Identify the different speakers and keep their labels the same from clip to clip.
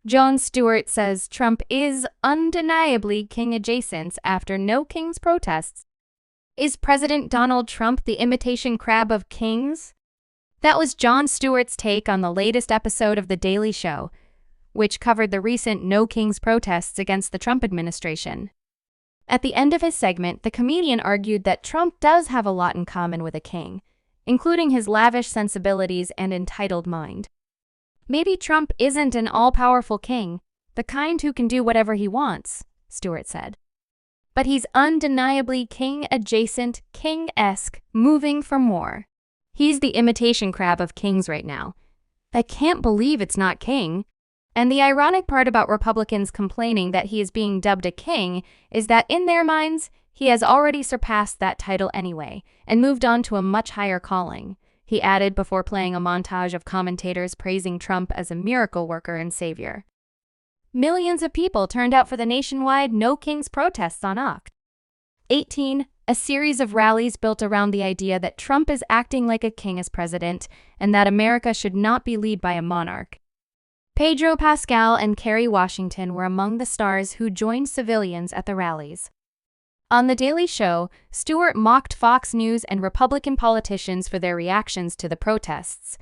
Speaker 1: Jon Stewart says Trump is undeniably king adjacent after no king's protests. Is President Donald Trump the imitation crab of kings? That was Jon Stewart's take on the latest episode of The Daily Show, which covered the recent No Kings protests against the Trump administration. At the end of his segment, the comedian argued that Trump does have a lot in common with a king, including his lavish sensibilities and entitled mind. King Trump isn't an all-powerful king, the kind who can do whatever he wants, Stewart said. But he's undeniably king-adjacent, king-esque, moving for more. He's the imitation crab of kings right now. I can't believe it's not king. And the ironic part about Republicans complaining that he is being dubbed a king is that in their minds, he has already surpassed that title anyway and moved on to a much higher calling, he added before playing a montage of commentators praising Trump as a miracle worker and savior. Millions of people turned out for the nationwide No Kings protests on Oct. 18, a series of rallies built around the idea that Trump is acting like a king as president and that America should not be led by a monarch. Pedro Pascal and Kerry Washington were among the stars who joined civilians at the rallies. On The Daily Show, Stewart mocked Fox News and Republican politicians for their reactions to the protests,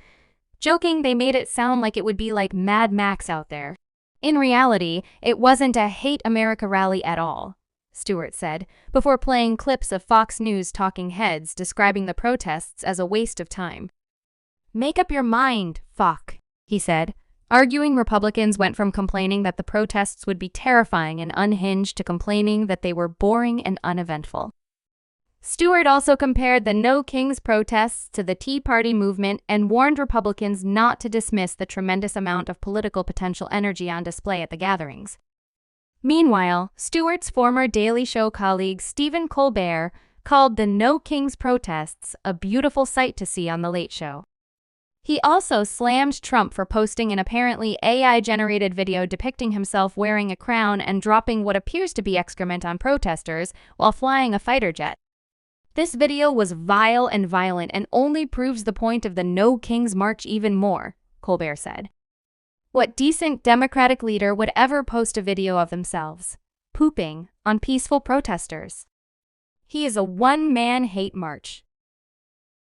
Speaker 1: joking they made it sound like it would be like Mad Max out there. In reality, it wasn't a Hate America rally at all, Stewart said, before playing clips of Fox News talking heads describing the protests as a waste of time. Make up your mind, fuck, he said, arguing Republicans went from complaining that the protests would be terrifying and unhinged to complaining that they were boring and uneventful. Stewart also compared the No Kings protests to the Tea Party movement and warned Republicans not to dismiss the tremendous amount of political potential energy on display at the gatherings. Meanwhile, Stewart's former Daily Show colleague Stephen Colbert called the No Kings protests a beautiful sight to see on The Late Show. He also slammed Trump for posting an apparently AI-generated video depicting himself wearing a crown and dropping what appears to be excrement on protesters while flying a fighter jet. This video was vile and violent and only proves the point of the No Kings March even more, Colbert said. What decent Democratic leader would ever post a video of themselves pooping on peaceful protesters? He is a one-man hate march.